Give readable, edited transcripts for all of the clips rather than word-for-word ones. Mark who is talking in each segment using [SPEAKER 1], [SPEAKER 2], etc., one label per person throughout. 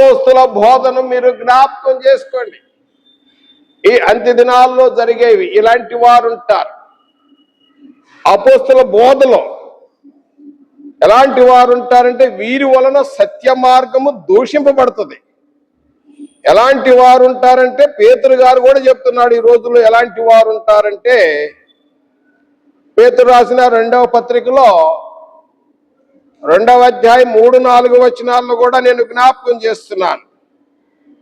[SPEAKER 1] అపోస్తుల బోధను మీరు జ్ఞాపకం చేసుకోండి. ఈ అంత్య దినాల్లో జరిగేవి ఇలాంటి వారు ఉంటారు. అపోస్తుల బోధలో ఎలాంటి వారు ఉంటారంటే వీరి వలన సత్య మార్గము దూషింపబడుతుంది. ఎలాంటి వారు ఉంటారంటే పేతురు గారు కూడా చెప్తున్నాడు ఈ రోజుల్లో ఎలాంటి వారు ఉంటారంటే, పేతురు రాసిన 2వ పత్రికలో 2వ అధ్యాయం 3-4 వచనాల్లో కూడా నేను జ్ఞాపకం చేస్తున్నాను,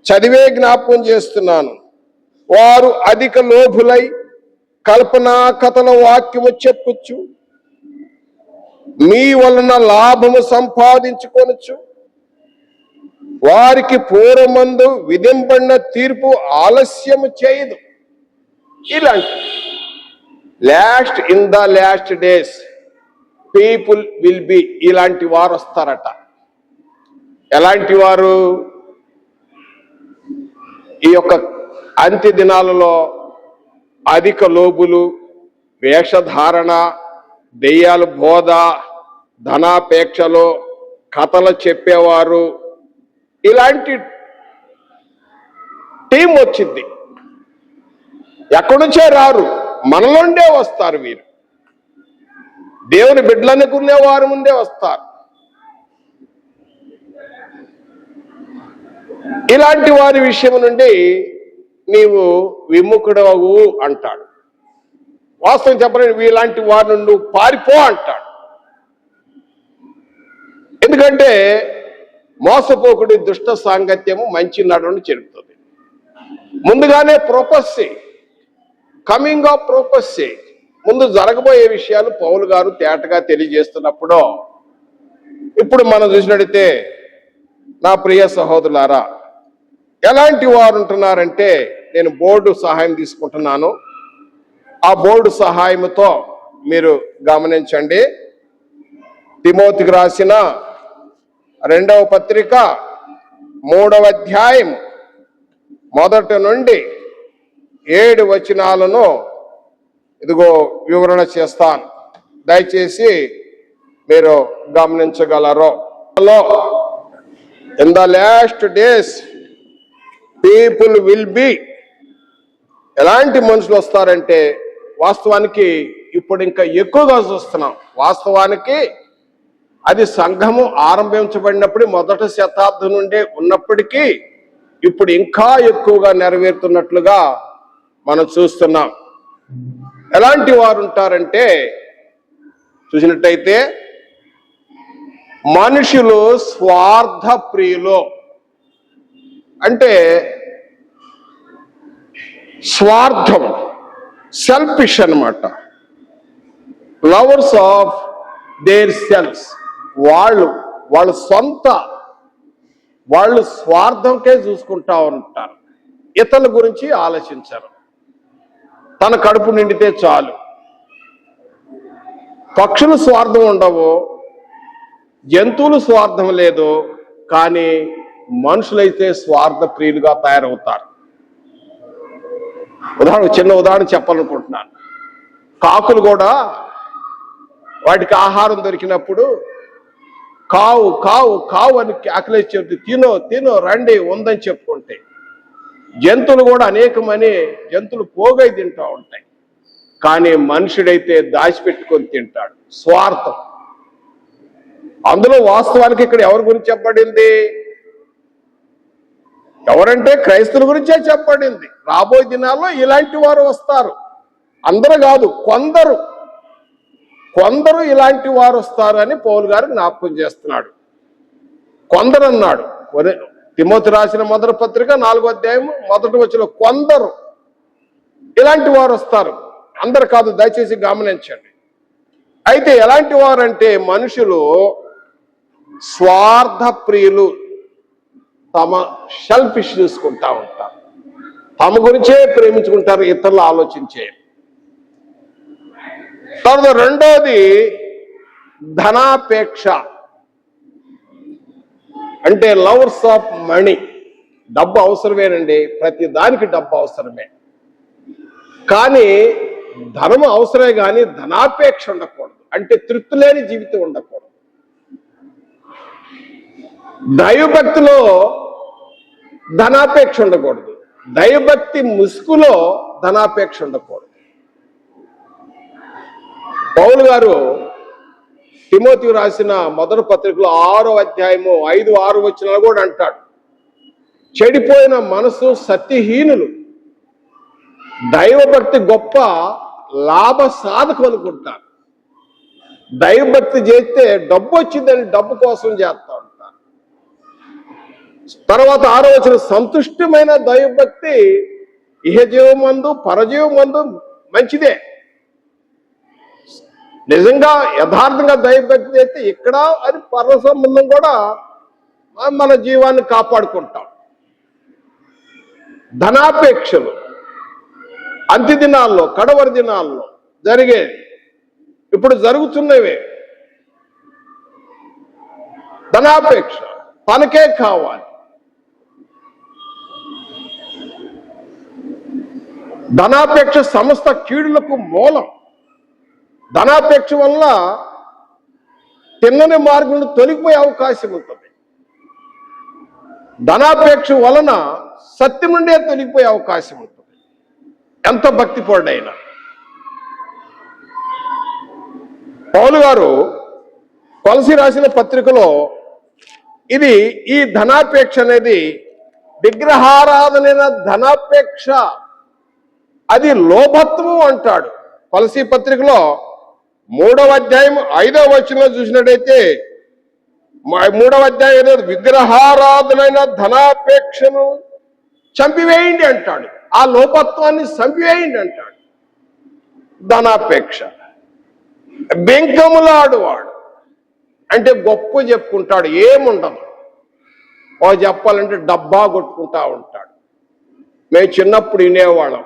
[SPEAKER 1] చదివే జ్ఞాపకం చేస్తున్నాను. వారు అధిక లోభులై కల్పనా కథల వాక్యము చెప్పుచ్చు, మీ వలన లాభము సంపాదించుకొనొచ్చు. వారికి పూర్వమందు విధింపడిన తీర్పు ఆలస్యము చేయదు. ఇలాంటి in the last days people will be, ఇలాంటి వారు వస్తారట. ఎలాంటి వారు? ఈ యొక్క అంత్య దినాలలో అధిక లోబులు, వేషధారణ, దెయ్యాల బోధ, ధనాపేక్షలో కథలు చెప్పేవారు, ఇలాంటి టీం వచ్చింది. ఎక్కడి నుంచే రారు, మనలోండే వస్తారు. వీరు దేవుని బిడ్డలనుకునే వారి ముందే వస్తారు. ఇలాంటి వారి విషయం నుండి నీవు విముఖుడవు అంటాడు. వాస్తవం చెప్పలేని వీలాంటి వారి నుండి నువ్వు పారిపో అంటాడు. ఎందుకంటే మోసపోకుడి దుష్ట సాంగత్యము మంచి నడవని చెబుతుంది. ముందుగానే ప్రొపోజ్ చేయి, కమింగ్ ఆఫ్ ప్రొపోజ్ చేయి. ముందు జరగబోయే విషయాలు పౌలు గారు తేటగా తెలియజేస్తున్నప్పుడు, ఇప్పుడు మనం చూసినట్టయితే నా ప్రియ సహోదరులారా, ఎలాంటి వారు ఉంటున్నారంటే, నేను బోర్డు సహాయం తీసుకుంటున్నాను. ఆ బోర్డు సహాయంతో మీరు గమనించండి. తిమోతికి రాసిన 2వ పత్రిక 3వ అధ్యాయం 1 నుండి 7 వచనాలను ఇదిగో వివరణ చేస్తాను. దయచేసి మీరు గమనించగలరు. In the last days people will be, ఎలాంటి మనుషులు వస్తారంటే, వాస్తవానికి ఇప్పుడు ఇంకా ఎక్కువగా చూస్తున్నాం. వాస్తవానికి అది సంఘము ఆరంభించబడినప్పుడు 1వ శతాబ్దం నుండే ఉన్నప్పటికీ ఇప్పుడు ఇంకా ఎక్కువగా నెరవేరుతున్నట్లుగా మనం చూస్తున్నాం. ఎలాంటి వారు ఉంటారంటే, చూసినట్టయితే మనుషులు స్వార్థ ప్రియులు. అంటే స్వార్థం, సెల్ఫిష్ అన్నమాట. Lovers of their selves. వాళ్ళు స్వార్థంకే చూసుకుంటా ఉంటారు, ఇతరుల గురించి ఆలోచించరు. తన కడుపు నిండితే చాలు. పక్షులు స్వార్థం ఉండవు, జంతువులు స్వార్థం లేదు, కానీ మనుషులైతే స్వార్థ ప్రియులుగా తయారవుతారు. చిన్న ఉదాహరణ చెప్పాలనుకుంటున్నాను. కాకులు కూడా వాటికి ఆహారం దొరికినప్పుడు కావు కావు కావు అని ఆకలేసి చెప్తే తినో తినో రండి ఉందని చెప్పుకుంటే, జంతువులు కూడా అనేకమని జంతువులు పోగై తింటూ ఉంటాయి. కానీ మనుషుడైతే దాచిపెట్టుకొని తింటాడు, స్వార్థం. అందులో వాస్తవానికి ఇక్కడ ఎవరి గురించి చెప్పబడింది? ఎవరంటే క్రైస్తవుల గురించే చెప్పబడింది. రాబోయే దినాల్లో ఇలాంటి వారు వస్తారు. అందరూ కాదు, కొందరు ఇలాంటి వారు వస్తారు అని పౌలు గారు జ్ఞాపకం చేస్తున్నాడు. కొందరు అన్నాడు. తిమోతి రాసిన 1వ పత్రిక 4వ అధ్యాయం 1వ వచనంలో కొందరు ఇలాంటి వారు వస్తారు, అందరు కాదు. దయచేసి గమనించండి. అయితే ఎలాంటి వారంటే మనుషులు స్వార్థ ప్రియులు, తమ సెల్ఫిష్ చూసుకుంటా ఉంటారు, తమ గురించే ప్రేమించుకుంటారు, ఇతరులు ఆలోచించే. తర్వాత రెండోది ధనాపేక్ష, అంటే లవర్స్ ఆఫ్ మనీ. డబ్బు అవసరమేనండి, ప్రతి దానికి డబ్బు అవసరమే, కానీ ధనం అవసరమే కానీ ధనాపేక్ష ఉండకూడదు. అంటే తృప్తి లేని జీవితం ఉండకూడదు. దైవభక్తిలో ధనాపేక్ష ఉండకూడదు. దైవభక్తి ముసుగులో ధనాపేక్ష ఉండకూడదు. పౌలు గారు తిమోతికి రాసిన మొదటి పత్రికలో 6వ అధ్యాయము 5-6 వచనాలు కూడా అంటాడు, చెడిపోయిన మనసు సత్యహీనులు దైవభక్తి గొప్ప లాభ సాధకం అనుకుంటారు. దైవభక్తి చేస్తే డబ్బు వచ్చిందని డబ్బు కోసం చేస్తా ఉంటారు. తర్వాత 6వ వచనం, సంతుష్టమైన దైవభక్తి ఇహజీవమందు పరజీవమందు మంచిదే. నిజంగా యథార్థంగా దైవభక్తి అయితే ఇక్కడ అది పర సంబంధం కూడా మన జీవాన్ని కాపాడుకుంటాం. ధనాపేక్షలు అంత్య దినాల్లో, కడవరి దినాల్లో జరిగే, ఇప్పుడు జరుగుతున్నవే. ధనాపేక్ష, తనకే కావాలి. ధనాపేక్ష సమస్త కీడులకు మూలం. ధనాపేక్ష వల్ల తిన్నని మార్గంలో తొలగిపోయే అవకాశం ఉంటుంది. ధనాపేక్ష వలన సత్యం నుండే తొలగిపోయే అవకాశం ఉంటుంది. ఎంత భక్తిపరుడైనా. పౌలు గారు కొలసి రాసిన పత్రికలో ఈ ధనాపేక్ష అనేది విగ్రహారాధనైన ధనాపేక్ష, అది లోభత్వం అంటాడు. కొలసి పత్రికలో 3వ అధ్యాయం 5వ వచనంలో చూసినట్టయితే, 3వ అధ్యాయం విగ్రహారాధనైన ధనాపేక్షను చంపివేయండి అంటాడు. ఆ లోపత్వాన్ని చంపివేయండి అంటాడు. ధనాపేక్ష, బెంకములాడువాడు అంటే గొప్ప చెప్పుకుంటాడు, ఏముండదు. చెప్పాలంటే డబ్బా కొట్టుకుంటా ఉంటాడు. మేము చిన్నప్పుడు వినేవాళ్ళం,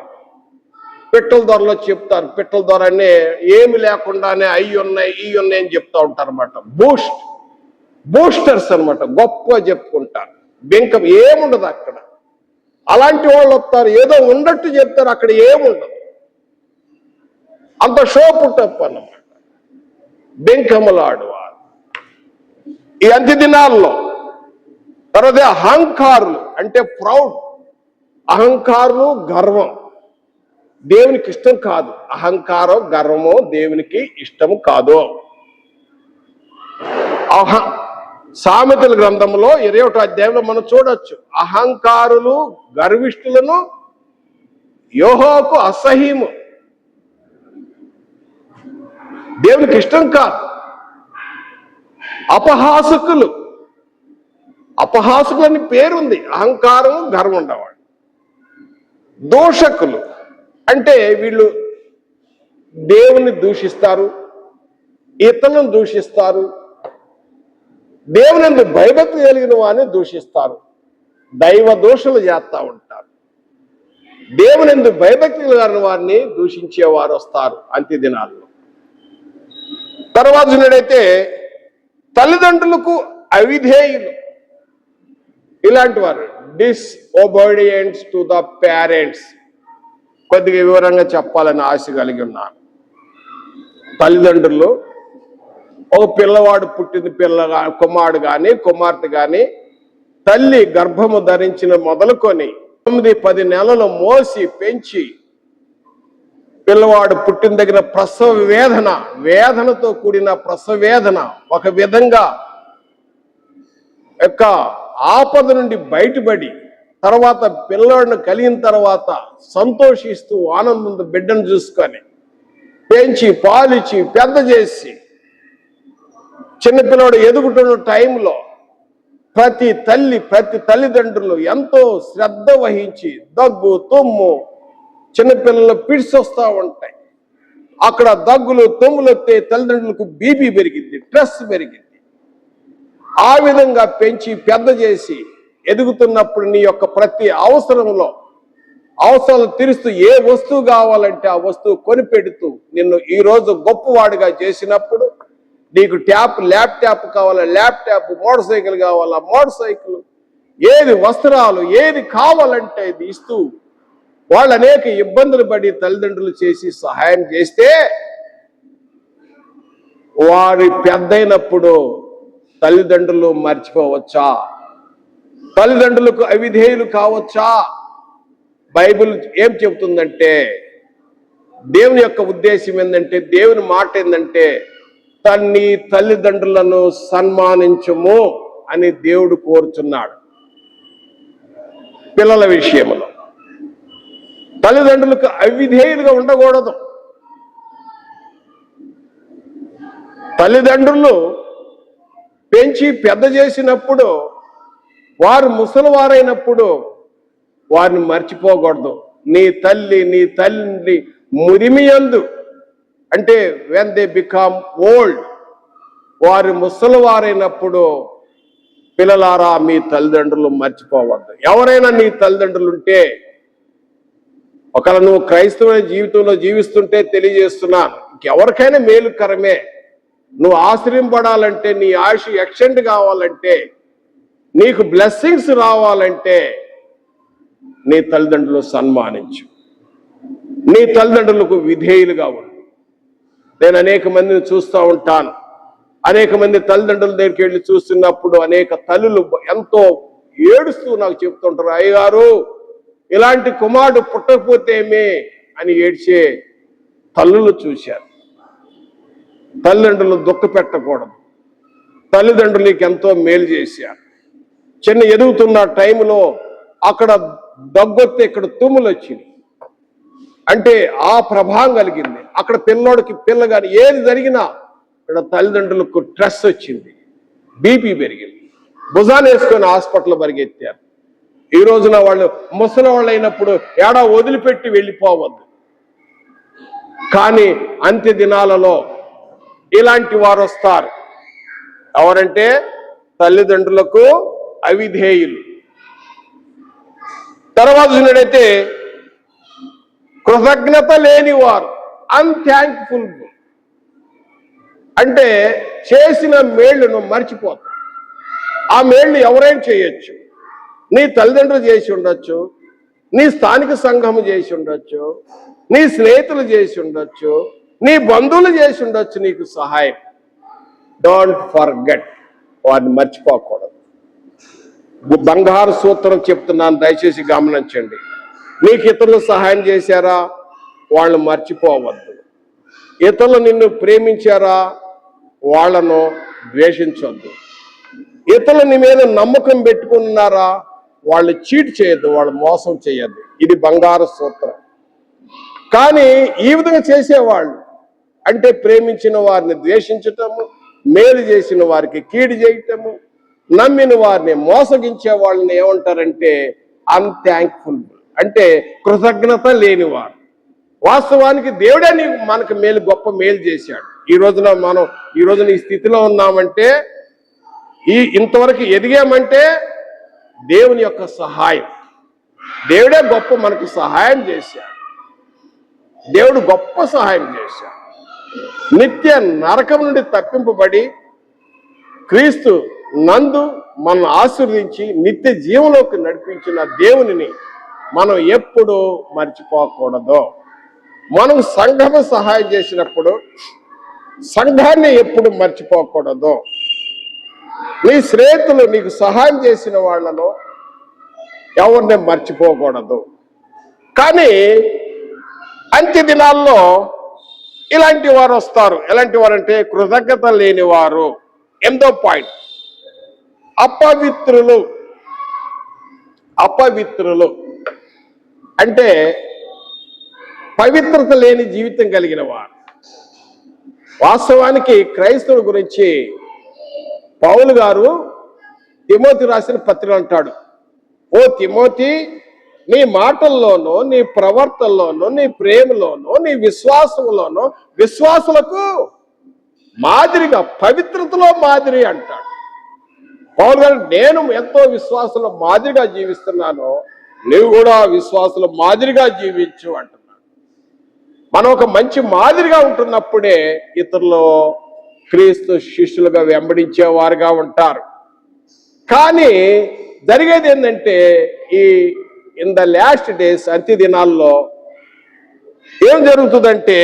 [SPEAKER 1] పిట్టల ధరలో చెప్తారు. పిట్టల ధర అనే ఏమి లేకుండానే అవి ఉన్నాయి ఈ ఉన్నాయి అని చెప్తా ఉంటారు అనమాట. బూస్టర్స్ అనమాట, గొప్ప చెప్పుకుంటారు. బెంకం ఏముండదు అక్కడ. అలాంటి వాళ్ళు వస్తారు, ఏదో ఉన్నట్టు చెప్తారు, అక్కడ ఏముండదు. అంత షో పుట్టప్ అన్నమాట. బెంకములాడువారు ఈ అంత్య దినాల్లో. తర్వాత అహంకారులు అంటే ప్రౌడ్. అహంకారులు, గర్వం దేవునికి ఇష్టం కాదు. అహంకారం, గర్వము దేవునికి ఇష్టం కాదు. సామెతల గ్రంథంలో 21వ అధ్యాయంలో మనం చూడొచ్చు, అహంకారులు గర్విష్ఠులను యెహోవాకు అసహ్యము, దేవునికి ఇష్టం కాదు. అపహాసకులని పేరుంది, అహంకారం గర్వం ఉండేవాడు. దూషకులు అంటే వీళ్ళు దేవుని దూషిస్తారు, ఇతరులను దూషిస్తారు, దేవుని భయభక్తి కలిగిన వారిని దూషిస్తారు, దైవ దోషులు చేస్తూ ఉంటారు. దేవుని భయభక్తి కలిగిన వారిని దూషించేవారు వస్తారు అంత్య దినాల్లో. తర్వాత చూడైతే తల్లిదండ్రులకు అవిధేయులు, ఇలాంటి వారు డిస్ఒబీడియన్స్ టు ద పేరెంట్స్. కొద్దిగా వివరంగా చెప్పాలని ఆశ కలిగి ఉన్నాను. తల్లిదండ్రులు ఒక పిల్లవాడు పుట్టిన కుమారుడు కానీ కుమార్తె కానీ తల్లి గర్భము ధరించిన మొదలుకొని 9-10 నెలలు మోసి పెంచి పిల్లవాడు పుట్టిన దగ్గర ప్రసవ వేదనతో కూడిన ప్రసవ వేదన, ఒక విధంగా యొక్క ఆపద నుండి బయటపడి తర్వాత పిల్లవాడిని కలిగిన తర్వాత సంతోషిస్తూ ఆనందంతో బిడ్డను చూసుకొని పెంచి పాలిచ్చి పెద్ద చేసి చిన్నపిల్లవాడు ఎదుగుతున్న టైంలో ప్రతి తల్లిదండ్రులు ఎంతో శ్రద్ధ వహించి దగ్గు తుమ్ము చిన్నపిల్లలు పిడిసి వస్తూ ఉంటాయి. అక్కడ దగ్గులు తుమ్ములు వస్తే తల్లిదండ్రులకు బీపీ పెరిగింది, స్ట్రెస్ పెరిగింది. ఆ విధంగా పెంచి పెద్ద చేసి ఎదుగుతున్నప్పుడు నీ యొక్క ప్రతి అవసరాలు తీరుస్తూ ఏ వస్తువు కావాలంటే ఆ వస్తువు కొనిపెడుతూ నిన్ను ఈరోజు గొప్పవాడిగా చేసినప్పుడు నీకు ల్యాప్టాప్ కావాలా ల్యాప్టాప్, మోటార్ సైకిల్ కావాలా మోటార్ సైకిల్, ఏది వస్త్రాలు ఏది కావాలంటే ఇది ఇస్తూ వాళ్ళు అనేక ఇబ్బందులు పడి తల్లిదండ్రులు చేసి సహాయం చేస్తే వారి పెద్దయినప్పుడు తల్లిదండ్రులు మర్చిపోవచ్చా? తల్లిదండ్రులకు అవిధేయులు కావచ్చా? బైబిల్ ఏం చెబుతుందంటే, దేవుని యొక్క ఉద్దేశం ఏంటంటే, దేవుని మాట ఏంటంటే, నీ తల్లిదండ్రులను సన్మానించుము అని దేవుడు కోరుచున్నాడు. పిల్లల విషయంలో తల్లిదండ్రులకు అవిధేయులుగా ఉండకూడదు. తల్లిదండ్రులు పెంచి పెద్ద చేసినప్పుడు, వారు ముసలివారైనప్పుడు వారిని మర్చిపోకూడదు. నీ తల్లి మురిమియందు, అంటే వెన్ దే బికమ్ ఓల్డ్, వారు ముసలివారైనప్పుడు పిల్లలారా మీ తల్లిదండ్రులు మర్చిపోవద్దు. ఎవరైనా నీ తల్లిదండ్రులు ఉంటే, ఒకవేళ నువ్వు క్రైస్తవ జీవితంలో జీవిస్తుంటే తెలియజేస్తున్నాను, ఎవరికైనా మేలుకరమే. నువ్వు ఆశ్రయింపడాలంటే, నీ ఆయుష్ ఎక్స్టెండ్ కావాలంటే, నీకు బ్లెస్సింగ్స్ రావాలంటే నీ తల్లిదండ్రులు సన్మానించు, నీ తల్లిదండ్రులకు విధేయులుగా ఉండు. నేను అనేక మందిని చూస్తూ ఉంటాను. అనేక మంది తల్లిదండ్రుల దగ్గరికి వెళ్ళి చూస్తున్నప్పుడు అనేక తల్లులు ఎంతో ఏడుస్తూ నాకు చెప్తుంటారు, అయ్యగారు ఇలాంటి కుమారుడు పుట్టకపోతేమే అని ఏడ్చే తల్లులు చూశారు. తల్లిదండ్రులు దుఃఖ పెట్టకూడదు. తల్లిదండ్రులకి ఎంతో మేలు చేశారు. చిన్న ఎదుగుతున్న టైంలో అక్కడ దగ్గొత్తే ఇక్కడ తుమ్ములు వచ్చింది అంటే ఆ ప్రభావం కలిగింది. అక్కడ పిల్లోడికి పిల్ల కానీ ఏది జరిగినా ఇక్కడ తల్లిదండ్రులకు స్ట్రెస్ వచ్చింది, బీపీ పెరిగింది, భుజాన్ని వేసుకొని హాస్పిటల్ పరిగెత్తారు. ఈ రోజున వాళ్ళు ముసలి వాళ్ళు అయినప్పుడు ఏడా వదిలిపెట్టి వెళ్ళిపోవద్దు. కానీ అంత్య దినాలలో ఇలాంటి వారు వస్తారు. ఎవరంటే తల్లిదండ్రులకు అవిధేయులు. తర్వాత చూసినట్టయితే కృతజ్ఞత లేని వారు, అన్థ్యాంక్ఫుల్. అంటే చేసిన మేళ్లను మర్చిపోతారు. ఆ మేళ్లు ఎవరైనా చేయొచ్చు. నీ తల్లిదండ్రులు చేసి ఉండొచ్చు, నీ స్థానిక సంఘము చేసి ఉండొచ్చు, నీ స్నేహితులు చేసి ఉండొచ్చు, నీ బంధువులు చేసి ఉండొచ్చు నీకు సహాయం. డోంట్ ఫర్గెట్, వారిని మర్చిపోకూడదు. బంగారు సూత్రం చెప్తున్నాను, దయచేసి గమనించండి. నీకు ఇతరులు సహాయం చేశారా, వాళ్ళు మర్చిపోవద్దు. ఇతరులు నిన్ను ప్రేమించారా, వాళ్ళను ద్వేషించొద్దు. ఇతరులు నీ మీద నమ్మకం పెట్టుకున్నారా, వాళ్ళు చీట్ చేయొద్దు, వాళ్ళు మోసం చేయొద్దు. ఇది బంగారు సూత్రం. కానీ ఈ విధంగా చేసేవాళ్ళు అంటే ప్రేమించిన వారిని ద్వేషించటము, మేలు చేసిన వారికి కీడు చేయటము, నమ్మిన వారిని మోసగించే వాళ్ళని ఏమంటారంటే అన్థ్యాంక్ఫుల్, అంటే కృతజ్ఞత లేనివారు. వాస్తవానికి దేవుడే మనకు మేలు, గొప్ప మేలు చేశాడు. ఈ రోజున ఈ స్థితిలో ఉన్నామంటే, ఇంతవరకు ఎదిగామంటే దేవుని యొక్క సహాయం. దేవుడే గొప్ప మనకు సహాయం చేశాడు. దేవుడు గొప్ప సహాయం చేశాడు. నిత్య నరకం నుండి తప్పింపబడి క్రీస్తు నందు మనం ఆశీర్వదించి నిత్య జీవంలోకి నడిపించిన దేవునిని మనం ఎప్పుడు మర్చిపోకూడదు. మనం సంఘము సహాయం చేసినప్పుడు సంఘాన్ని ఎప్పుడు మర్చిపోకూడదు. నీ స్నేహితులు నీకు సహాయం చేసిన వాళ్ళను ఎవరిని మర్చిపోకూడదు. కానీ అంత్య దినాల్లో ఇలాంటి వారు వస్తారు. ఎలాంటి వారు అంటే కృతజ్ఞత లేని వారు. 8వ పాయింట్, అపవిత్రులు. అపవిత్రులు అంటే పవిత్రత లేని జీవితం కలిగిన వారు. వాస్తవానికి క్రైస్తవుల గురించి పౌలు గారు తిమోతి రాసిన పత్రిక అంటాడు, ఓ తిమోతి, నీ మాటల్లోనూ నీ ప్రవర్తనలోనూ నీ ప్రేమలోనూ నీ విశ్వాసంలోనూ విశ్వాసులకు మాదిరిగా, పవిత్రతలో మాదిరి అంటాడు పౌలు గారు. నేను ఎంతో విశ్వాసంలో మాదిరిగా జీవిస్తున్నాను, నువ్వు కూడా విశ్వాసుల మాదిరిగా జీవించు అంటున్నాడు. మనం ఒక మంచి మాదిరిగా ఉంటున్నప్పుడే ఇతరులు క్రీస్తు శిష్యులుగా వెంబడించేవారుగా ఉంటారు. కానీ జరిగేది ఏంటంటే ఇన్ ద లాస్ట్ డేస్, అంత్య దినాల్లో ఏం జరుగుతుందంటే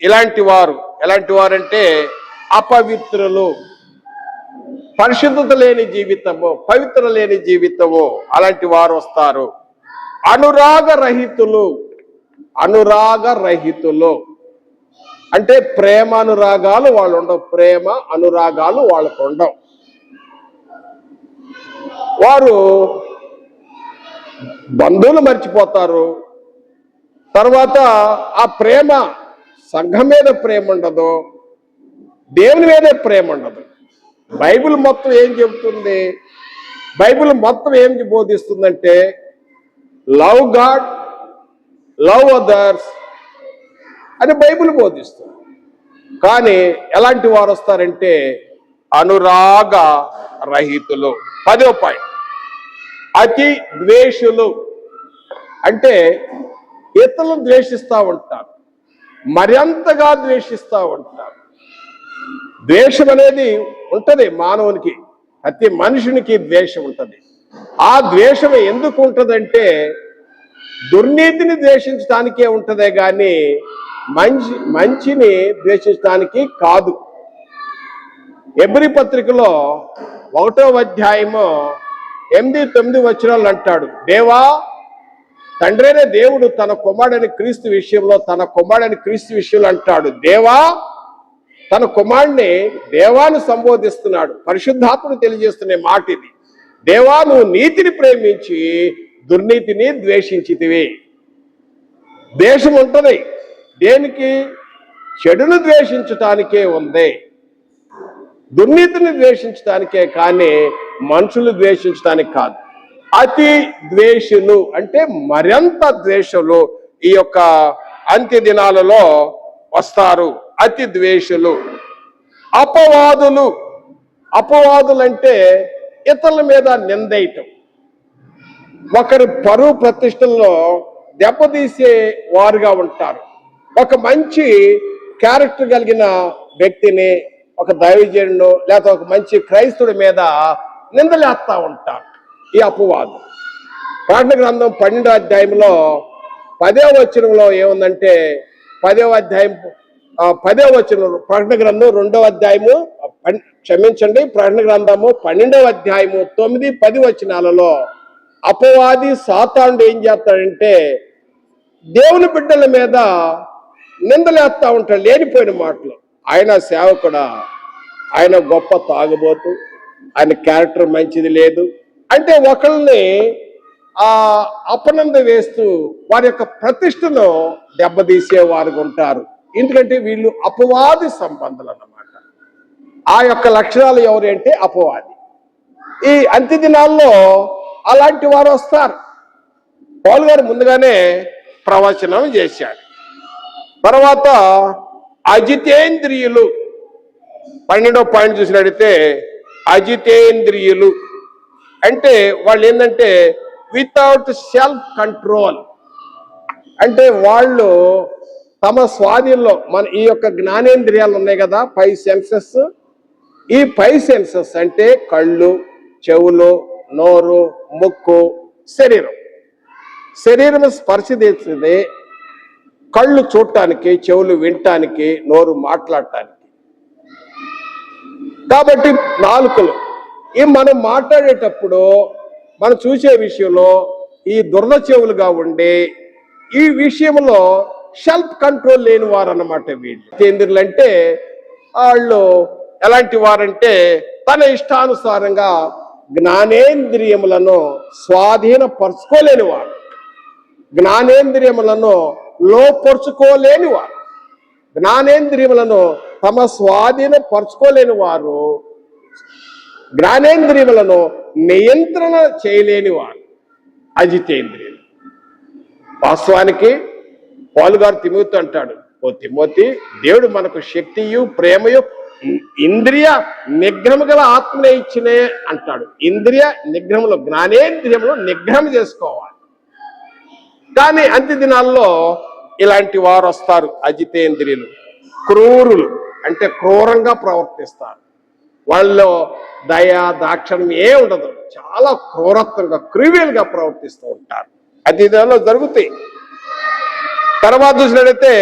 [SPEAKER 1] ఎలాంటి వారంటే అపవిత్రులు. పరిశుద్ధత లేని జీవితము, పవిత్ర లేని జీవితము, అలాంటి వారు వస్తారు. అనురాగ రహితులు, అనురాగ రహితులు అంటే ప్రేమ అనురాగాలు వాళ్ళు ఉండవు, ప్రేమ అనురాగాలు వాళ్ళకు ఉండవు. వారు బంధువులు మర్చిపోతారు. తర్వాత ఆ ప్రేమ సంఘం మీద ప్రేమ ఉండదు, దేవుని మీదే ప్రేమ ఉండదు. బైబిల్ మొత్తం ఏం చెబుతుంది? బైబిల్ మొత్తం ఏం బోధిస్తుందంటే లవ్ గాడ్, లవ్ అదర్స్ అని బైబిల్ బోధిస్తుంది. కానీ ఎలాంటి వారు వస్తారంటే అనురాగ రహితులు. 10వ పాయింట్, అతి ద్వేషులు అంటే ఇతరులను ద్వేషిస్తూ ఉంటారు, మరింతగా ద్వేషిస్తూ ఉంటారు. ద్వేషం అనేది ఉంటది మానవునికి, ప్రతి మనుషునికి ద్వేషం ఉంటది. ఆ ద్వేషం ఎందుకు ఉంటదంటే దుర్నీతిని ద్వేషించడానికే ఉంటదే గాని మంచిని ద్వేషించడానికి కాదు. ఎబ్రీ పత్రికలో 1వ అధ్యాయము 8-9 వచనాలు అంటాడు, దేవా తండ్రైన దేవుడు తన కుమారుడైన క్రీస్తు విషయంలో అంటాడు, దేవా తన కుమారుడిని దేవాను సంబోధిస్తున్నాడు. పరిశుద్ధాత్ముడు తెలియజేస్తున్న మాట ఇది. దేవా నువ్వు నీతిని ప్రేమించి దుర్నీతిని ద్వేషించితివి. ద్వేషం ఉంటది దేనికి? చెడును ద్వేషించటానికే ఉంది, దుర్నీతిని ద్వేషించడానికే కానీ మనుషులు ద్వేషించడానికి కాదు. అతి ద్వేషులు అంటే మరింత ద్వేషులు ఈ యొక్క అంత్య దినాలలో వస్తారు. అతి ద్వేషులు. అపవాదులు, అపవాదులంటే ఇతరుల మీద నిందేయటం, ఒకరి పరువు ప్రతిష్టల్లో దెబ్బతీసే వారుగా ఉంటారు. ఒక మంచి క్యారెక్టర్ కలిగిన వ్యక్తిని, ఒక దైవజనుడు లేకపోతే ఒక మంచి క్రైస్తవుడి మీద నిందలేస్తా ఉంటారు ఈ అపవాదం. ప్రకటన గ్రంథం 12వ అధ్యాయంలో 10వ వచనంలో ఏముందంటే 10వ అధ్యాయం 10వ వచనం, ప్రకటన గ్రంథం 2వ అధ్యాయము ప్రకటన గ్రంథము 12వ అధ్యాయము 9-10 వచనాలలో అపవాది సాతానుడు ఏం చేస్తాడంటే దేవుని బిడ్డల మీద నిందలేస్తా ఉంటాడు లేనిపోయిన మాటలు. ఆయన సేవకుడా, ఆయన గొప్ప తాగుబోతు, ఆయన క్యారెక్టర్ మంచిది లేదు అంటే ఒకళ్ళని అపనంద వేస్తూ వారి యొక్క ప్రతిష్టను దెబ్బతీసేవారు ఉంటారు. ఎందుకంటే వీళ్ళు అపవాది సంబంధాలు అన్నమాట. ఆ యొక్క లక్షణాలు ఎవరు అంటే అపవాది. ఈ అంత్య దినాల్లో అలాంటి వారు వస్తారు. పౌలు గారు ముందుగానే ప్రవచనం చేశాడు. తర్వాత అజితేంద్రియులు, 12వ పాయింట్ చూసినట్టయితే అజితేంద్రియులు అంటే వాళ్ళు ఏంటంటే వితౌట్ సెల్ఫ్ కంట్రోల్ అంటే వాళ్ళు తమ స్వాధీనంలో ఈ యొక్క జ్ఞానేంద్రియాలు ఉన్నాయి కదా, 5 సెన్సెస్. ఈ 5 సెన్సెస్ అంటే కళ్ళు, చెవులు, నోరు, ముక్కు, శరీరం. శరీరం స్పర్శ చేస్తుంది, కళ్ళు చూడటానికి, చెవులు వినటానికి, నోరు మాట్లాడటానికి. కాబట్టి నాలుకలు మనం మాట్లాడేటప్పుడు మనం చూసే విషయంలో ఈ దురద చెవులుగా ఉండి ఈ విషయంలో సెల్ఫ్ కంట్రోల్ లేని వారు అన్నమాట వీళ్ళు. కేంద్రులు అంటే వాళ్ళు ఎలాంటి వారంటే తన ఇష్టానుసారంగా జ్ఞానేంద్రియములను స్వాధీనపరచుకోలేని వారు, జ్ఞానేంద్రియములను లోపరుచుకోలేని వారు, జ్ఞానేంద్రియములను తమ స్వాధీనపరచుకోలేని వారు, జ్ఞానేంద్రియములను నియంత్రణ చేయలేని వారు అజితేంద్రియులు. వాస్తవానికి పౌలు గారు తిమోతి అంటాడు, ఓ తిమోతి, దేవుడు మనకు శక్తియు ప్రేమయు ఇంద్రియ నిగ్రహము గల ఆత్మనే ఇచ్చినే అంటాడు. ఇంద్రియ నిగ్రహములు, జ్ఞానేంద్రియములు నిగ్రహం చేసుకోవాలి. కానీ అంత్య దినాల్లో ఇలాంటి వారు వస్తారు అజితేంద్రియులు. క్రూరులు అంటే క్రూరంగా ప్రవర్తిస్తారు. వాళ్ళలో దయ దాక్షణ్యం ఏ ఉండదు, చాలా క్రూరత్వంగా క్రూయల్గా ప్రవర్తిస్తూ ఉంటారు. అతి దినాల్లో జరుగుతాయి. తర్వాత చూసినట్టయితే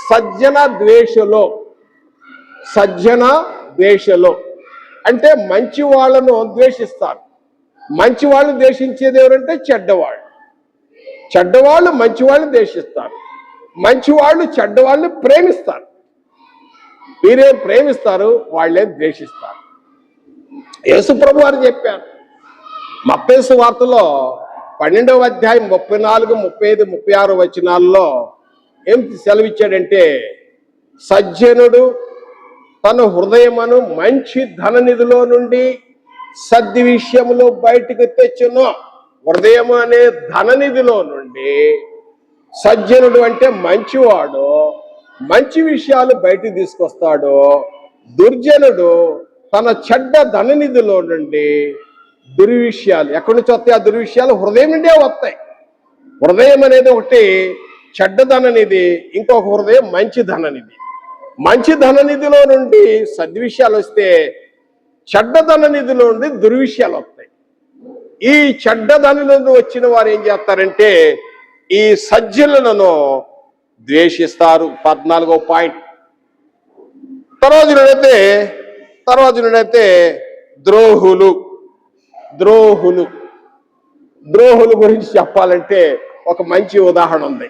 [SPEAKER 1] సజ్జన ద్వేషులు. సజ్జన ద్వేషులు అంటే మంచి వాళ్ళను ద్వేషిస్తారు. మంచి వాళ్ళు ద్వేషించేది ఎవరంటే చెడ్డవాళ్ళు. చెడ్డవాళ్ళు మంచి వాళ్ళని ద్వేషిస్తారు. మంచి వాళ్ళు చెడ్డవాళ్ళని ప్రేమిస్తారు. వీరేం ప్రేమిస్తారు, వాళ్ళే ద్వేషిస్తారు. యేసు ప్రభు వారు చెప్పారు మత్తయి సువార్తలో 12వ అధ్యాయం 34, 35, 36 వచనాల్లో ఏం సెలవిచ్చాడంటే, సజ్జనుడు తన హృదయమును మంచి ధననిధిలో నుండి సద్ది విషయములో బయటకు తెచ్చును. హృదయము అనే ధననిధిలో నుండి సజ్జనుడు అంటే మంచివాడు మంచి విషయాలు బయటకు తీసుకొస్తాడు. దుర్జనుడు తన చెడ్డ ధననిధిలో నుండి దుర్విషయాలు. ఎక్కడి నుంచి వస్తాయి ఆ దుర్విషయాలు? హృదయం నుండే వస్తాయి. హృదయం అనేది ఒకటి చెడ్డ ధననిధి, ఇంకొక హృదయం మంచి ధననిధి. మంచి ధననిధిలో నుండి సద్విషయాలు వస్తే చెడ్డ ధననిధిలో నుండి దుర్విషయాలు వస్తాయి. ఈ చెడ్డ ధననిధి వచ్చిన వారు ఏం చేస్తారంటే ఈ సజ్జనులను ద్వేషిస్తారు. 14వ పాయింట్. తర్వాత ద్రోహులు గురించి చెప్పాలంటే ఒక మంచి ఉదాహరణ ఉంది.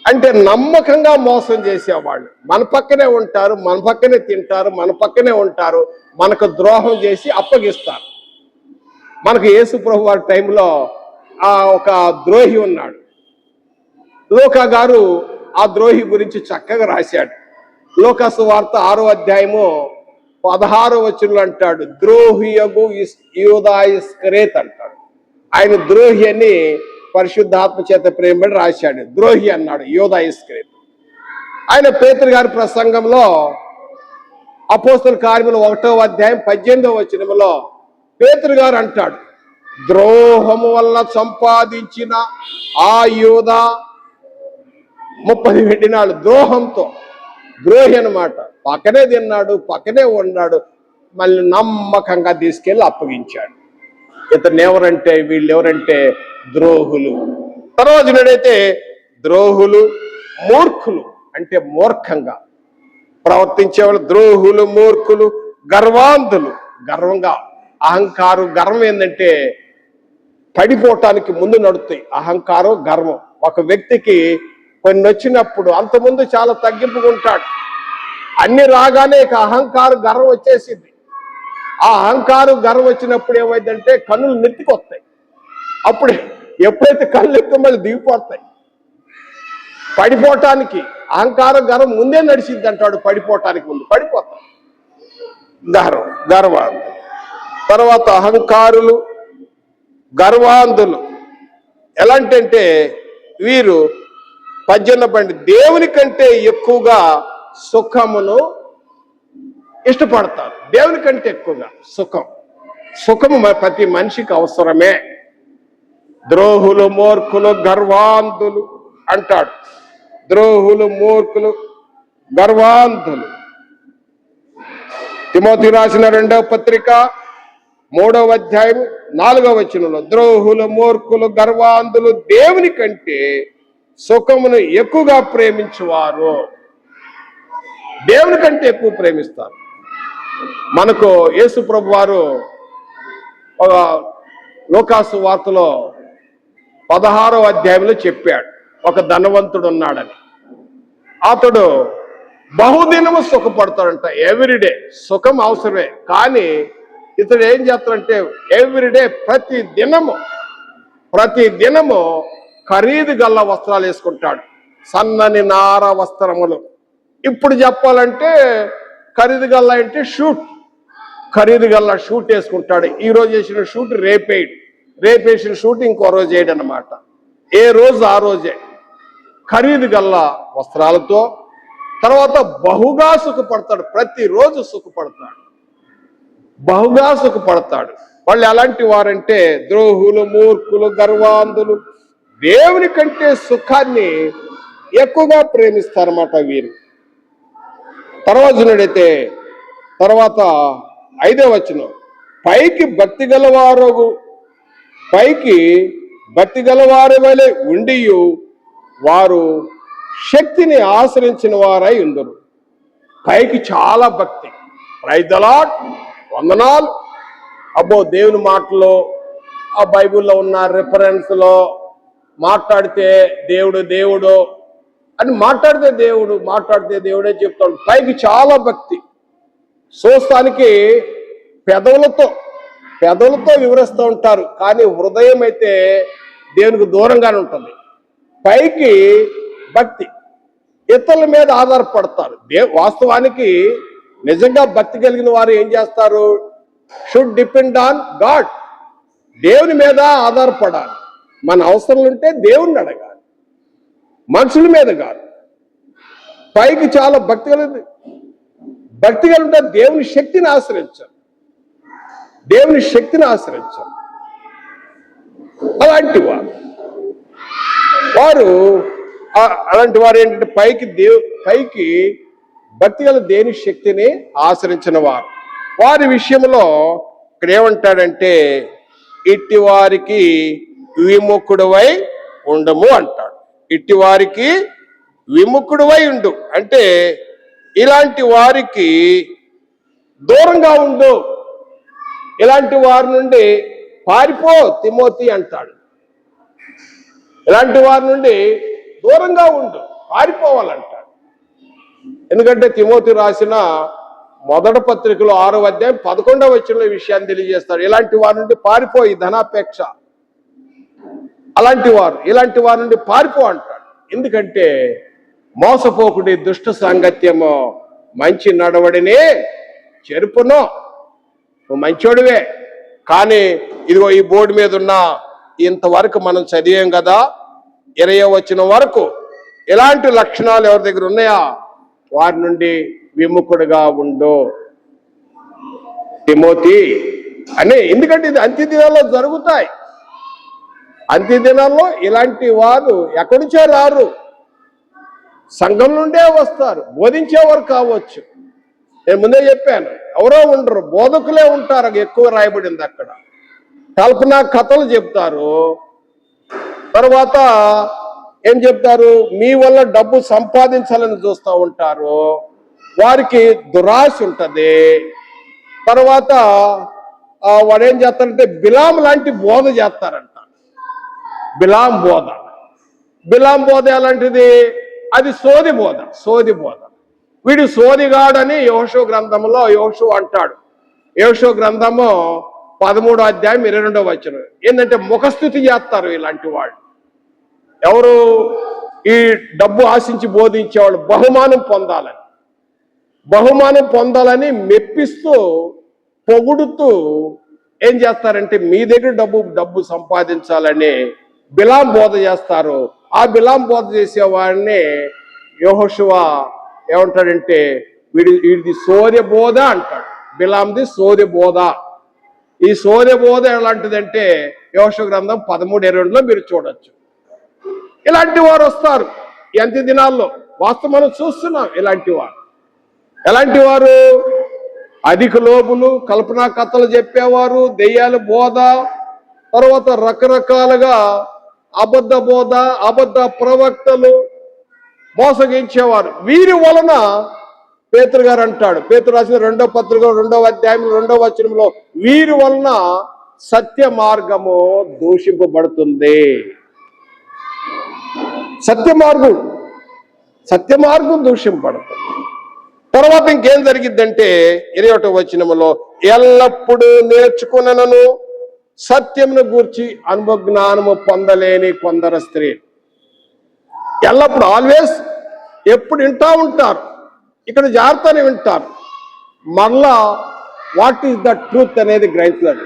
[SPEAKER 1] అంటే నమ్మకంగా మోసం చేసేవాళ్ళు మన పక్కనే ఉంటారు, మన పక్కనే తింటారు, మన పక్కనే ఉంటారు, మనకు ద్రోహం చేసి అప్పగిస్తారు. మనకు యేసు ప్రభు వారి టైంలో ఒక ద్రోహి ఉన్నాడు. లూకా గారు ఆ ద్రోహి గురించి చక్కగా రాశాడు. లూకా సువార్త 6వ అధ్యాయము 16వ వచనంలో అంటాడు, ద్రోహియగు యూదా ఇస్కరియోతు అంటాడు. ఆయన ద్రోహి అని పరిశుద్ధాత్మ చేత ప్రేమబడి రాశాడు. ద్రోహి అన్నాడు యూదా ఇస్కరియోతు. ఆయన పేతురు గారి ప్రసంగంలో అపోస్తలుల కార్యములు 1వ అధ్యాయం 18వ వచనంలో పేతురు గారు అంటాడు, ద్రోహము వల్ల సంపాదించిన ఆ యూదా 30 పెట్టినాడు. ద్రోహంతో ద్రోహి అన్నమాట. పక్కనే తిన్నాడు, పక్కనే ఉన్నాడు, మళ్ళీ నమ్మకంగా తీసుకెళ్ళి అప్పగించాడు. వీళ్ళు ఎవరంటే ద్రోహులు. తర్వాత ద్రోహులు మూర్ఖులు అంటే మూర్ఖంగా ప్రవర్తించేవాళ్ళు. ద్రోహులు, మూర్ఖులు, గర్వాంధులు. గర్వంగా అహంకారం. గర్వం ఏంటంటే పడిపోవటానికి ముందు నడుస్తాయి. అహంకారం, గర్వం. ఒక వ్యక్తికి కొన్ని వచ్చినప్పుడు అంతకుముందు చాలా తగ్గింపుకుంటాడు. అన్ని రాగానే ఇక అహంకారం, గర్వం వచ్చేసింది. ఆ అహంకారం, గర్వం వచ్చినప్పుడు ఏమైందంటే కన్నులు నెత్తికొస్తాయి. అప్పుడు ఎప్పుడైతే కళ్ళు ఎత్తే మళ్ళీ దిగిపోతాయి. పడిపోవటానికి అహంకారం, గర్వం ముందే నడిచింది అంటాడు. పడిపోవటానికి ముందు పడిపోతాయి. గర్వాంధులు. తర్వాత అహంకారులు, గర్వాంధులు ఎలాంటంటే వీరు 18 దేవుని కంటే ఎక్కువగా సుఖమును ఇష్టపడతారు. దేవుని కంటే ఎక్కువగా సుఖము ప్రతి మనిషికి అవసరమే. ద్రోహులు, మూర్ఖులు, గర్వాంధులు అంటాడు. ద్రోహులు, మూర్ఖులు, గర్వాంధులు. తిమోతి రాసిన 2వ పత్రిక 3వ అధ్యాయం 4వ వచనంలో ద్రోహులు, మూర్ఖులు, గర్వాంధులు దేవుని కంటే సుఖమును ఎక్కువగా ప్రేమించువారు. దేవుని కంటే ఎక్కువ ప్రేమిస్తారు. మనకు యేసు ప్రభు వారు లూకాసు వార్తలో 16వ అధ్యాయంలో చెప్పాడు, ఒక ధనవంతుడు ఉన్నాడని. అతడు బహుదినము సుఖపడతాడంట. ఎవ్రీడే సుఖం అవసరమే, కానీ ఇతడు ఏం చేస్తాడంటే ఎవ్రీడే ప్రతి దినము ఖరీదు గల్ల వస్త్రాలు వేసుకుంటాడు. సన్నని నార వస్త్రములు. ఇప్పుడు చెప్పాలంటే ఖరీదు గల్ల అంటే ఖరీదు గల్ల షూట్ వేసుకుంటాడు. ఈ రోజు వేసిన షూట్ రేపేసిన షూట్ ఇంకో రోజు వేయడం అన్నమాట. ఏ రోజు ఆ రోజే ఖరీదు గల్ల వస్త్రాలతో. తర్వాత బహుగా సుఖపడతాడు. ప్రతిరోజు బహుగా సుఖపడతాడు. వాళ్ళు ఎలాంటి వారంటే ద్రోహులు, మూర్ఖులు, గర్వాంధులు దేవుని కంటే సుఖాన్ని ఎక్కువగా ప్రేమిస్తారన్నమాట వీరు. తర్వాత 5వ వచనం, పైకి భక్తి గలవారి వలె ఉండి వారు శక్తిని ఆశ్రయించిన వారై ఉందరు. పైకి చాలా భక్తి, ప్రైజ్ ది లార్డ్, వందనాలు. అబ్బో దేవుని మాటలో ఆ బైబిల్లో ఉన్న రిఫరెన్స్లో మాట్లాడితే దేవుడు దేవుడు అని మాట్లాడితే దేవుడే చెప్తాడు. పైకి చాలా భక్తి, చూస్తానికి పెదవులతో వివరిస్తూ ఉంటారు, కానీ హృదయం అయితే దేవునికి దూరంగానే ఉంటుంది. పైకి భక్తి, ఇతరుల మీద ఆధారపడతారు. వాస్తవానికి నిజంగా భక్తి కలిగిన వారు ఏం చేస్తారు? Should depend on God. దేవుని మీద ఆధారపడాలి. మన అవసరాలు ఉంటే దేవుణ్ణి అడగాలి, మనుషుల మీద కాదు. పైకి చాలా భక్తి కలిగింది. భక్తి కలిగితే దేవుని శక్తిని ఆశ్రయించాలి. అలాంటి వారు ఏంటంటే పైకి భక్తి గల దేవుని శక్తిని ఆశ్రయించిన వారు. వారి విషయంలో ఇక్కడ ఏమంటాడంటే, ఇట్టి వారికి విముఖుడువై ఉండము అంటాడు. ఇట్టి వారికి విముఖుడువై ఉండు అంటే ఇలాంటి వారికి దూరంగా ఉండు, ఇలాంటి వారి నుండి పారిపో తిమోతి అంటాడు. ఇలాంటి వారి నుండి దూరంగా ఉండు, పారిపోవాలంటాడు. ఎందుకంటే తిమోతి రాసిన మొదటి పత్రికలో 6వ అధ్యాయం 11వ వచనంలో విషయాన్ని తెలియజేస్తాడు. ఇలాంటి వారి నుండి పారిపోయి ధనాపేక్ష, ఇలాంటి వారి నుండి పారిపో అంటాడు. ఎందుకంటే మోసపోకుడి దుష్ట సాంగత్యము మంచి నడవడిని చెరుపును. నువ్వు మంచోడివే, కానీ ఇదిగో ఈ బోర్డు మీద ఉన్న ఇంతవరకు మనం చదివాం కదా, 20వ వచనం వరకు ఎలాంటి లక్షణాలు ఎవరి దగ్గర ఉన్నాయా వారి నుండి విముఖుడుగా ఉండు తిమోతి అని. ఎందుకంటే ఇది అంత్యదినాల్లో జరుగుతాయి. అంత్యదినాల్లో ఇలాంటి వారు ఎక్కడి నుంచో రారు, సంఘం నుండే వస్తారు. బోధించేవారు కావచ్చు. నేను ముందే చెప్పాను, ఎవరో ఉండరు, బోధకులే ఉంటారు. ఎక్కువ రాయబడింది అక్కడ. కల్పనా కథలు చెప్తారు. తర్వాత ఏం చెప్తారు? మీ వల్ల డబ్బు సంపాదించాలని చూస్తూ ఉంటారు. వారికి దురాశ ఉంటుంది. తర్వాత వాడు ఏం చేస్తారంటే బిలాం లాంటి బోధ చేస్తారంట. బిలాం బోధ ఎలాంటిది? అది సోది బోధ. వీడు సోదిగాడని యోషువ గ్రంథంలో యోషువ అంటాడు. యోషువ గ్రంథము 13వ అధ్యాయం 22వ వచనం ఏంటంటే ముఖస్థుతి చేస్తారు ఇలాంటి వాళ్ళు. ఎవరు? ఈ డబ్బు ఆశించి బోధించేవాళ్ళు బహుమానం పొందాలని మెప్పిస్తూ పొగుడుతూ ఏం చేస్తారంటే మీ దగ్గర డబ్బు సంపాదించాలని బిలాం బోధ చేస్తారు. ఆ బిలాం బోధ చేసేవాడిని యెహోషువ ఏమంటాడంటే వీడిది సోర్య బోధ అంటాడు. బిలాంది సోర్య బోధ. ఈ సోర్య బోధ ఎలాంటిదంటే యెహోషువ గ్రంథం 13:22లో మీరు చూడొచ్చు. ఇలాంటి వారు వస్తారు ఈ అంత్య దినాల్లో. వాస్తవం మనం చూస్తున్నాం. ఎలాంటి వారు? అధిక లోబులు, కల్పనా కథలు చెప్పేవారు, దెయ్యాల బోధ, తర్వాత రకరకాలుగా అబద్ధ బోధ, అబద్ధ ప్రవక్తలు, మోసగించేవారు. వీరి వలన పేతురు గారు అంటాడు, పేతురు రాసిన 2వ పత్రిక 2వ అధ్యాయం 2వ వచనంలో, వీరి వలన సత్య మార్గము దూషింపబడుతుంది. సత్య మార్గం దూషింపబడుతుంది. తర్వాత ఇంకేం జరిగిద్దంటే 21వ వచనములో, ఎల్లప్పుడూ నేర్చుకునను సత్యమును గూర్చి అనుభజ్ఞానము పొందలేని కొందరు స్త్రీ. ఎల్లప్పుడు ఆల్వేస్ ఎప్పుడు వింటా ఉంటారు, ఇక్కడ జాగ్రత్తనే వింటారు, మరలా వాట్ ఈస్ ద ట్రూత్ అనేది గ్రహించలేదు.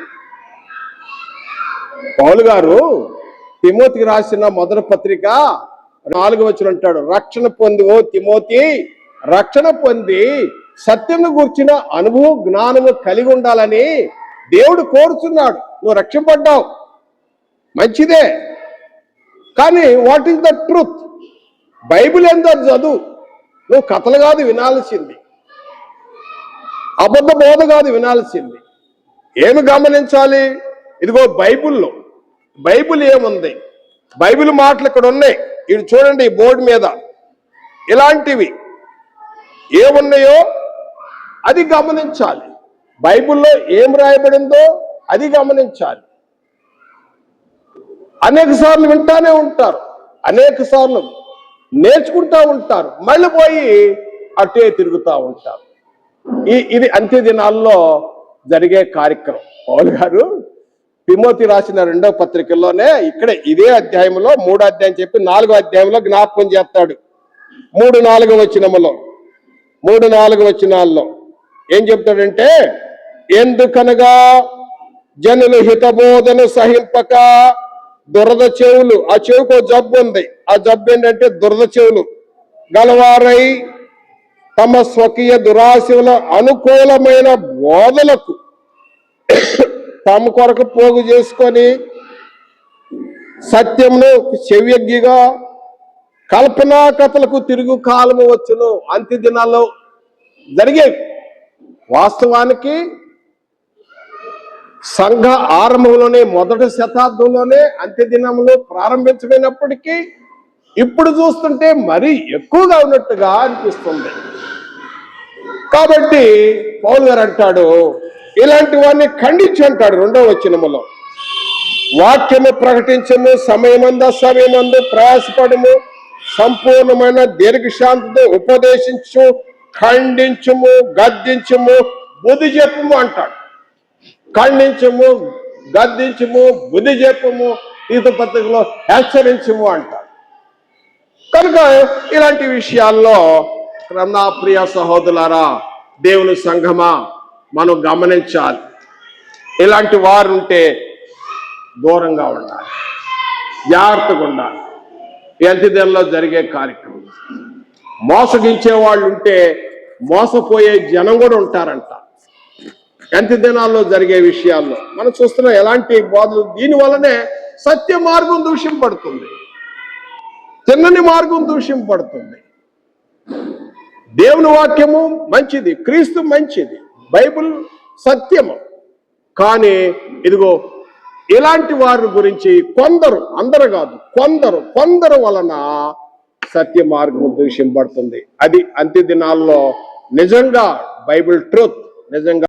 [SPEAKER 1] పౌలు గారు తిమోతికి రాసిన మొదటి పత్రిక 4వ వచనం అంటాడు, రక్షణ పొంది ఓ తిమోతి, రక్షణ పొంది సత్యమును గూర్చిన అనుభవం జ్ఞానము కలిగి ఉండాలని దేవుడు కోరుతున్నాడు. నువ్వు రక్షింపడ్డావు, మంచిదే, కానీ what is the truth? Bible ఎంతో చదువు. నువ్వు కథలు కాదు వినాల్సింది, అబద్ధ బోధ కాదు వినాల్సింది. ఏమి గమనించాలి? ఇదిగో బైబిల్ ఏముంది? బైబిల్ మాటలు ఇక్కడ ఉన్నాయి. ఇది చూడండి, ఈ బోర్డు మీద ఇలాంటివి ఏమున్నాయో అది గమనించాలి. బైబిల్లో ఏం రాయబడిందో అది గమనించాలి. అనేక సార్లు వింటానే ఉంటారు, అనేక సార్లు నేర్చుకుంటా ఉంటారు, మళ్ళీ పోయి అటే తిరుగుతూ ఉంటారు. ఇది అంత్య దినాల్లో జరిగే కార్యక్రమం. పౌలు గారు తిమోతి రాసిన 2వ పత్రికల్లోనే ఇక్కడే ఇదే అధ్యాయంలో 3వ అధ్యాయం చెప్పి 4వ అధ్యాయంలో జ్ఞాపకం చేస్తాడు. 3-4 వచనాల్లో ఏం చెప్తాడంటే, ఎందుకనగా జనులు హితబోధను సహింపక దురద చెవులు, ఆ చెవుకు జబ్బు ఉంది, ఆ జబ్బు ఏంటంటే దురద చెవులు గలవారై తమ స్వకీయ దురాశల అనుకూలమైన బోధలకు తమ కొరకు పోగు చేసుకొని సత్యమును చెవ్యగ్గిగా కల్పనా కథలకు తిరుగు కాలము వచ్చును. అంత్య దినాల్లో జరిగే వాస్తవానికి సంఘ ఆరంభంలోనే మొదటి శతాబ్దంలోనే అంత్య దినంలో ప్రారంభించమైనప్పటికీ ఇప్పుడు చూస్తుంటే మరీ ఎక్కువగా ఉన్నట్టుగా అనిపిస్తుంది. కాబట్టి పౌలు గారు అంటాడు, ఇలాంటి వారిని ఖండించి అంటాడు 2వ వచనములో, వాక్యము ప్రకటించము, సమయమందు ప్రయాసపడము, సంపూర్ణమైన దీర్ఘశాంతితో ఉపదేశించు, ఖండించము, గద్దించము, బుద్ధి చెప్పుము అంటాడు. ఖండించము, గద్దించము, బుద్ధి చెప్పుము, తీతు పత్రికలో హెచ్చరించము అంటాడు. కనుక ఇలాంటి విషయాల్లో నా ప్రియ సహోదరులారా, దేవుని సంఘమా, మనం గమనించాలి. ఇలాంటి వారు ఉంటే దూరంగా ఉండాలి, జాగ్రత్తగా ఉండాలి. ఈ అంత్యదినంలో జరిగే కార్యక్రమం మోసగించే వాళ్ళు ఉంటే మోసపోయే జనం కూడా ఉంటారంట. అంత్యదినాల్లో జరిగే విషయాల్లో మనం చూస్తున్నాం ఎలాంటి బోధలు. దీనివల్లనే సత్య మార్గం దూషింపబడుతుంది, తిన్నని మార్గం దూషింపబడుతుంది. దేవుని వాక్యము మంచిది, క్రీస్తు మంచిది, బైబిల్ సత్యము. కానీ ఇదిగో ఇలాంటి వారి గురించి కొందరు, అందరు కాదు, కొందరు వలన సత్య మార్గం దూషింపబడుతుంది. అది అంత్య దినాల్లో నిజంగా బైబిల్ ట్రూత్ నిజంగా